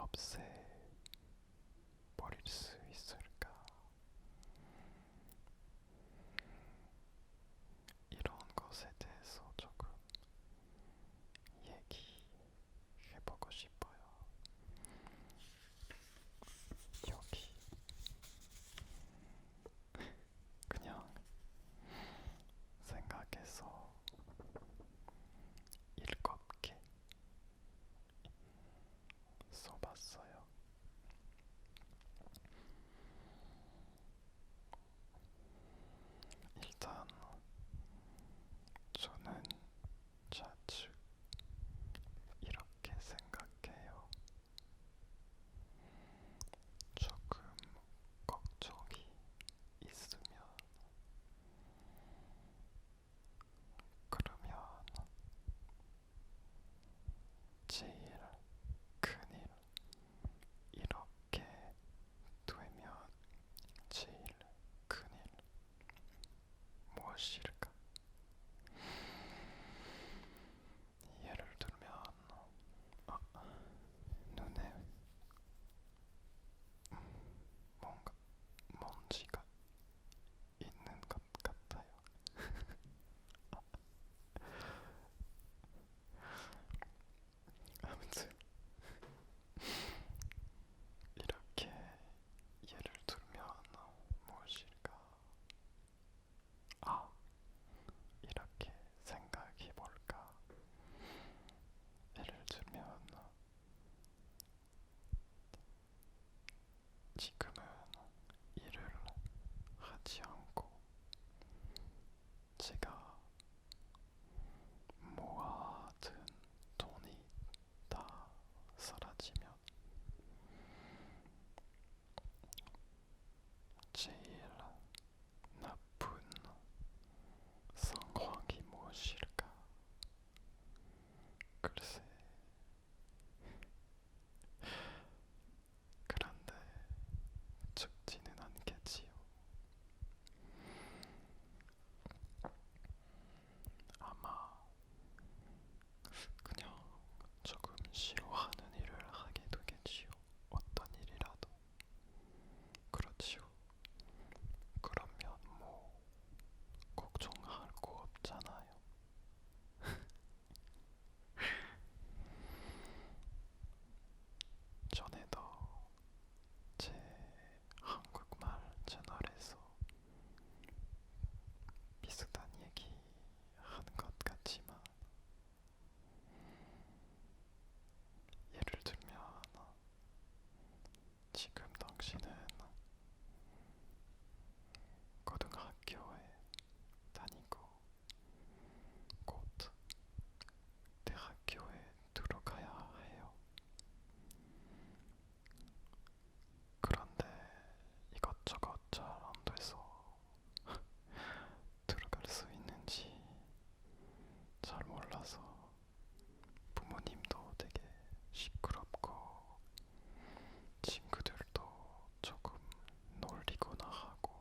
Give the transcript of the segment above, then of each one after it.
없애버릴 수 있을까? 이런 것에 대해서 조금 얘기해보고 싶어요. 여기 그냥 생각해서 일곱개 써봤어요. 일단 저는 자주 이렇게 생각해요. 조금 걱정이 있으면 그러면 제일 큰일 이렇게 되면 제일 큰일 무엇일까? 예를 들면 눈에 뭔가 먼지가 있는 것 같아요. 아무튼 이렇게 예를 들면 무엇일까? 아, 이렇게 생각해 볼까? 예를 들면 지금은 일을 하지 않고 제가 모아둔 돈이 다 사라지면 제일 나쁜 상황이 무엇일까? 글쎄, 그런데 죽지는 않겠지요. 아마 그냥 조금 싫어하는 일을 하게 되겠지요. 어떤 일이라도. 그렇지요. 그러면 뭐 걱정할 거 없잖아요. 전에도 제 한국말 채널에서 비슷한 얘기 하는 것 같지만 예를 들면 지금 당신은 고등학교에 다니고 곧 대학교에 들어가야 해요. 그런데 이것저것 잘 안 돼서 들어갈 수 있는지 잘 몰라서 부모님도 되게 시끄럽고 친구들도 조금 놀리거나 하고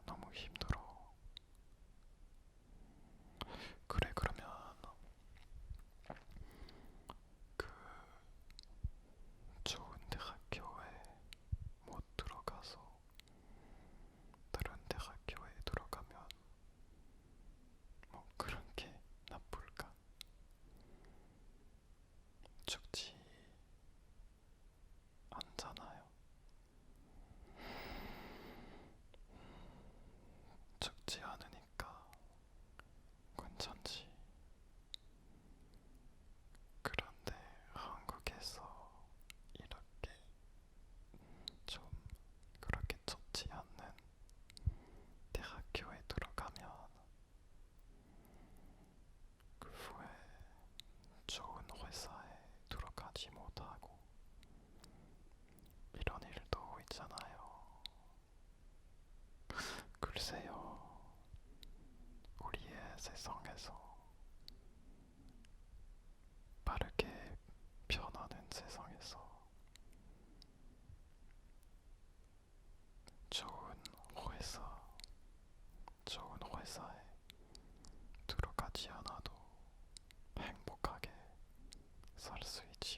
너무 힘들어. 그래 그러면 그 좋은 대학교에 못 들어가서 다른 대학교에 들어가면 뭐 그런 게 나쁠까? 죽지 않잖아요. 죽지 않으니까 괜찮지. 그런데 한국에서 이렇게 좀 그렇게 좋지 않는 대학교에 들어가면 그 후에 좋은 회사에 들어가지 못하고 이런 일도 있잖아요. 글쎄요, 우리의 세상에서 빠르게 변하는 세상에서 좋은 회사, 좋은 회사에 들어가지 않아도 행복하게 살 수 있지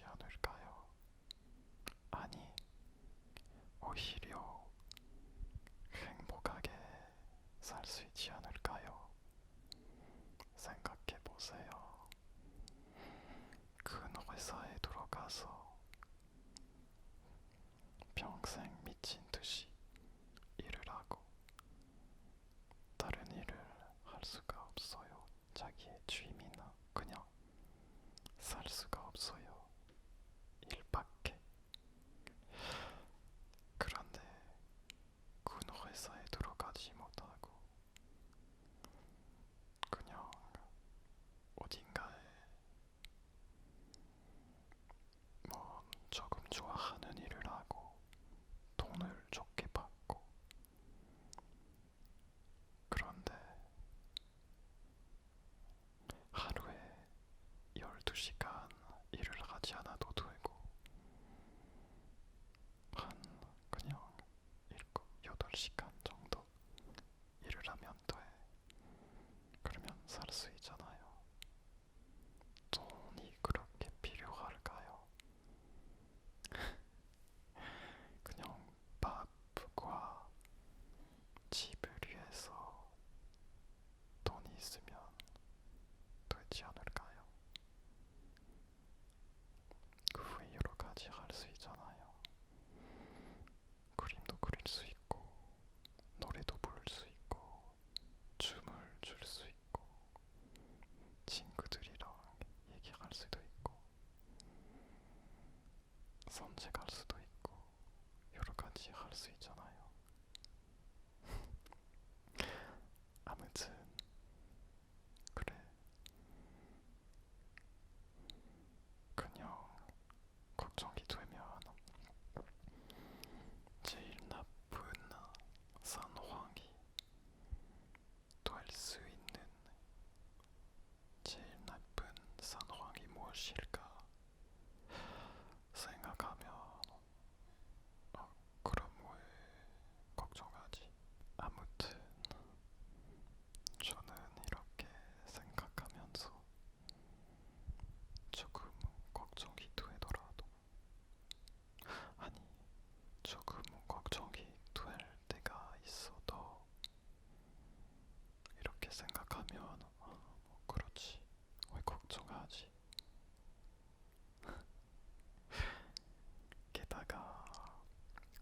선택할 수도 있고 여러 가지 할 수 있잖아요. 아무튼 그래. 그냥 걱정이 되면 제일 나쁜 상황이 될 수 있는 제일 나쁜 상황이 무엇일까 생각하면 그럼 왜 걱정하지? 아무튼 저는 이렇게 생각하면서 조금 걱정이 되더라도 아니 조금 걱정이 될 때가 있어도 이렇게 생각하면 뭐 그렇지 왜 걱정하지? 게다가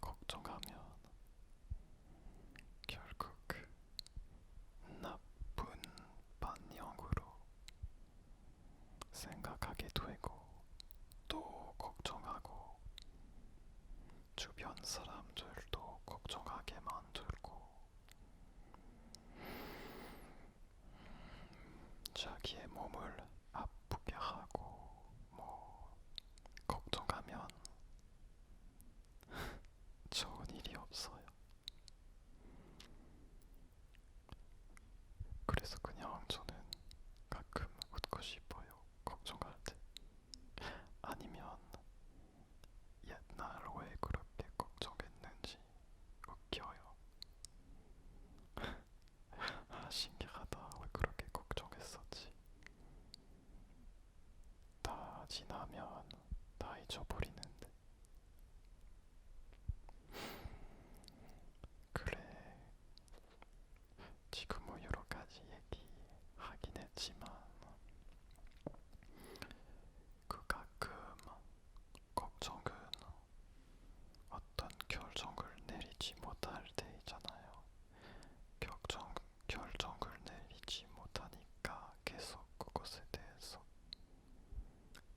걱정하면 결국 나쁜 방향으로 생각하게 되고 또 걱정하고 주변 사람들도 걱정하게 만들고 자기의 몸을 아프게 하고 뭐 걱정하면 좋은 일이 없어요. 그래서 그냥 저는 가끔 웃고 싶어요. 걱정할 때. 아니면 옛날 왜 그렇게 걱정했는지 웃겨요. 아, 신기하다. 왜 그렇게 걱정했었지? 다 지나면 다 잊어버리는데. 그래. 지금 뭐 여러 가지 얘기하긴 했지만 그 가끔 걱정은 어떤 결정을 내리지 못할 때 있잖아요. 결정을 내리지 못하니까 계속 그것에 대해서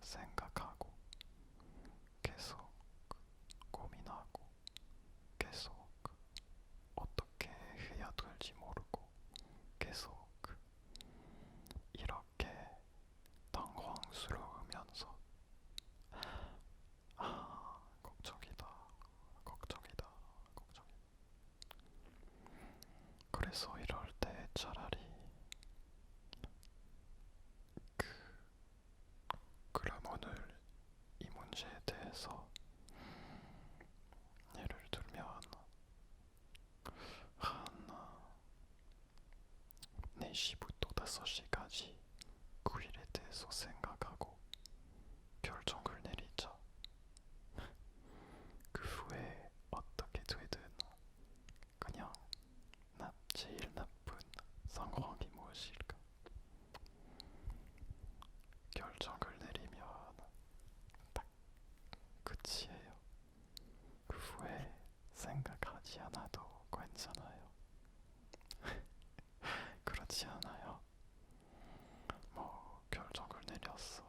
생각하고 계속 고민하고 계속 어떻게 해야 될지 모르고 계속 이렇게 당황스러우면서 걱정이다, 걱정이다, 걱정이다. 그래서 이럴 때 차라리 그 그럼 오늘 이 문제에 대해서 예를 들면 한 4시부터 5시까지 그 일에 대해서 생각하고 결정을 내리자. 그 후에 어떻게 되든 그냥 제일 나쁜 상황이 무엇일까? 결정을 내리면 딱 끝이에요. 그 후에 생각하지 않아도 괜찮아요. 그렇지 않아요? 뭐 결정을 내렸어.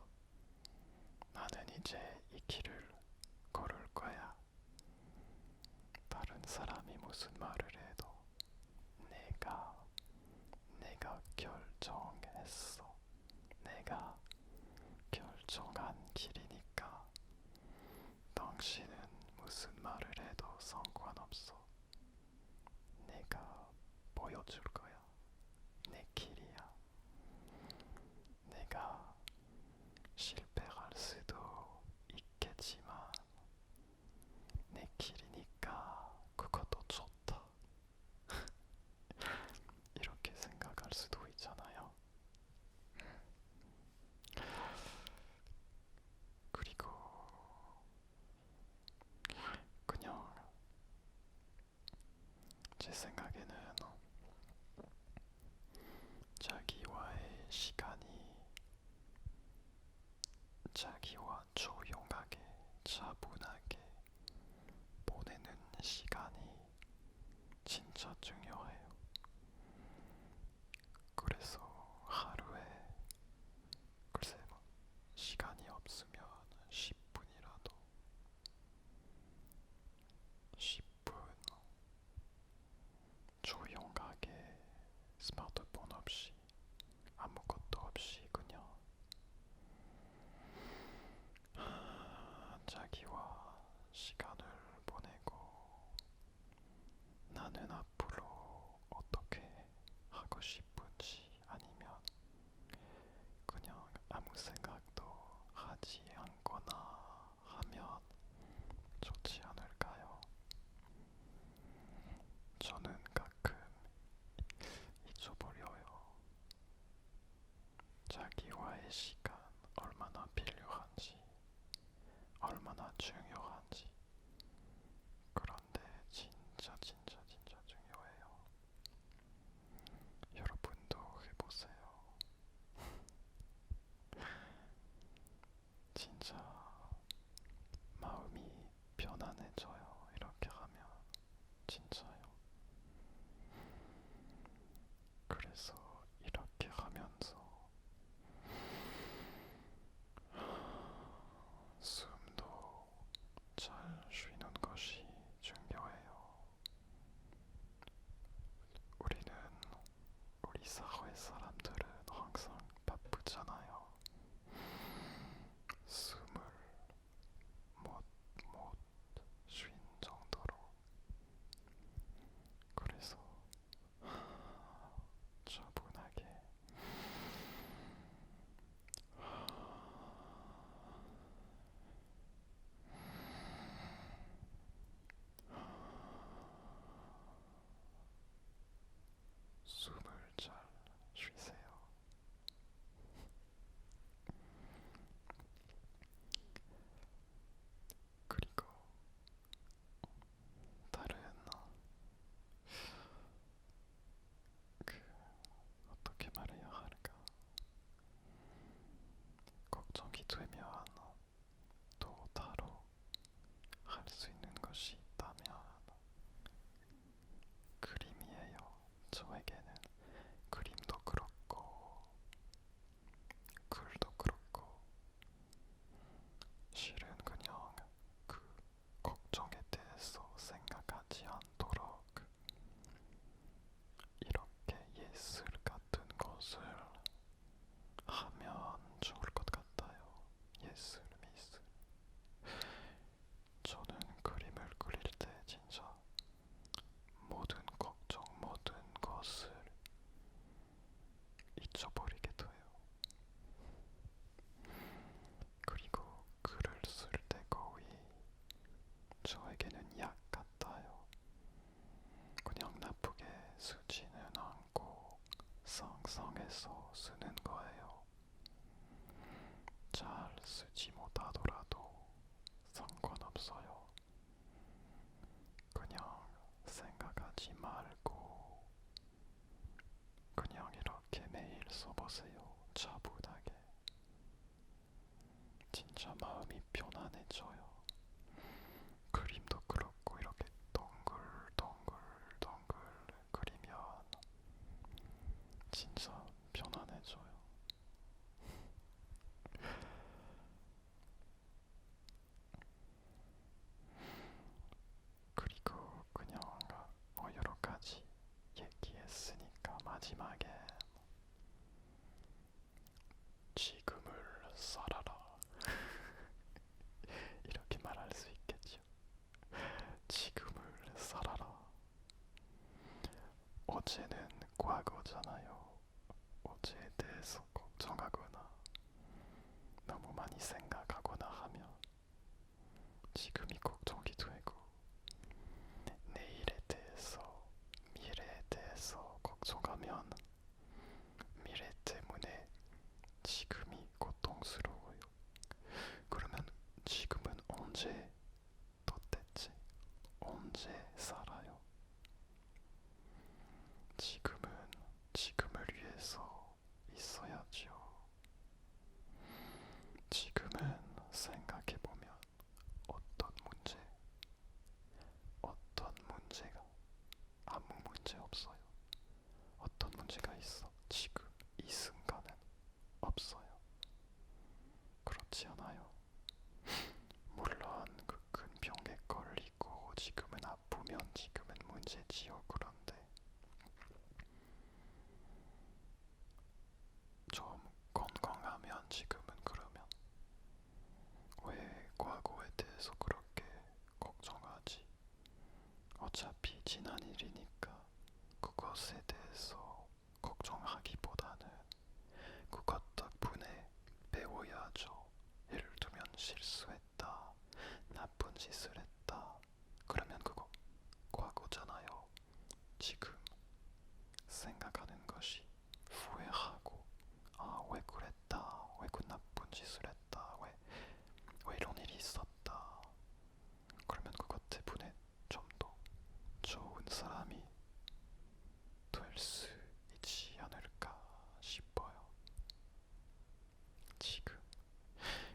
나는 이제 이 길을 걸을 거야. 다른 사람이 무슨 말을 해도 내가 결정했어. 내가 결정한 길이니까 당신은 무슨 말을 해도 상관없어. 내가 보여줄 거야. 내 길이야. 내가 실패할 수도 있겠지만 내 길이니까 그것도 좋다. 이렇게 생각할 수도 있잖아요. 그리고 그냥 제 생각에는 자기와의 시간이 자기와 조용하게 차분하게 보내는 시간이 진짜 중요해요. 그래서 하루에 글쎄 뭐 시간이 없으면 10분이라도 써보세요. 차분하게. 진짜 마음이 편안해져요. 그림도 그렇고 이렇게 동글동글 그리면 진짜 편안해져요. 그리고 그냥 여러 가지 얘기했으니까 마지막에 지금을 살아라. 이렇게 말할 수 있겠죠. 지금을 살아라. 어제는 과거잖아요. 어제에 대해서 걱정하거나 너무 많이 생각하거나 하면 지금이 걱정이 되고, 내일에 대해서, 미래에 대해서 걱정하면 미래 때문에 지금이 고통스러워요. 그러면 지금은 언제 도대체 언제 살아요? 지금은 지금을 위해서 있어야죠. 지금은 생각해보면 어떤 문제가 아무 문제 없어요. 어떤 문제가 있어? 지금 이 순간은 없어요. 그렇지 않아요? 물론 그 큰 병에 걸리고 지금은 아프면 지금은 문제지요. 그런데 좀 건강하면 지금은, 그러면 왜 과거에 대해서 그렇게 걱정하지? 어차피 지난 일이니까 그것에 대해서 걱정하기보다는 그것 덕분에 배워야죠. 예를 들면 실수했다, 나쁜 짓을 했다. 그러면 그거 과거잖아요. 지금 생각하는 것이 후회하고, 왜 그랬다, 왜 그 나쁜 짓을 했다, 왜 이런 일이 있었다. 그러면 그것 때문에 좀 더 좋은 사람이 될 수 있지 않을까 싶어요. 지금.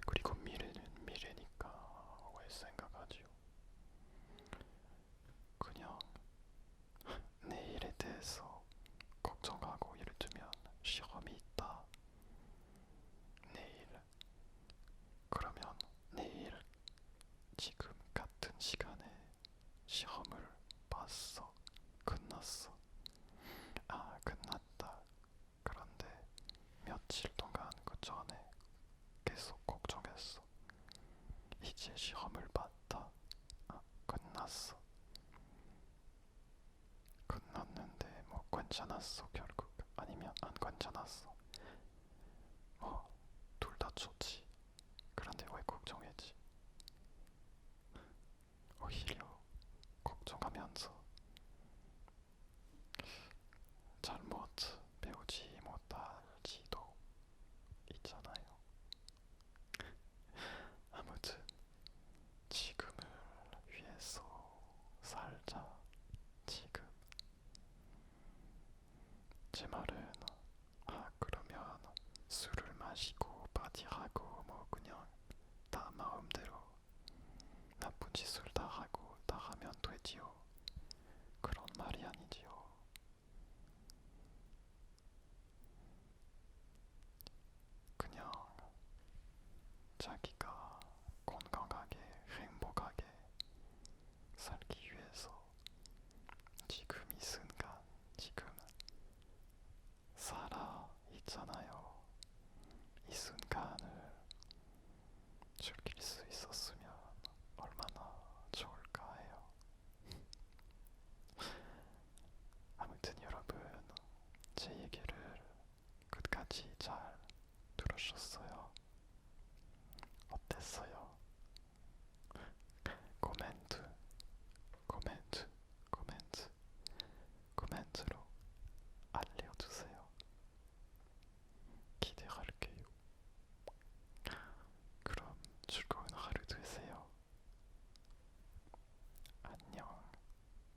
그리고 미래는 미래니까 왜 생각하지요? 그냥 내일에 대해서 걱정하고, 예를 들면 시험이 있다. 내일. 그러면 내일 지금 같은 시간에 시험을 봤어. 끝났어. 끝났다. 그런데 며칠 동안 그 전에 계속 걱정했어. 이제 시험을 봤다. 끝났어. 끝났는데 뭐 괜찮았어 결국. 아니면 안 괜찮았어. 뭐 둘 다 좋지. 그런데 왜 걱정했지? 오히려 걱정하면서 잘못 배우지 못할지도 있잖아요. 아무튼 지금을 위해서 살자. 지금. 제 말은 그러면 술을 마시고 파티하고 뭐 그냥 다 마음대로 나쁜 짓을 다 하고 다 하면 되지요. 그런 말이 아니지요. 그냥 자기가 건강하게 행복하게 살기 위해서 지금 이 순간, 지금 살아 있잖아요. 이 순간을 즐길 수 있었으면 얼마나 좋을까 해요. 아무튼 여러분, 제 얘기를 끝까지 잘 들으셨어요?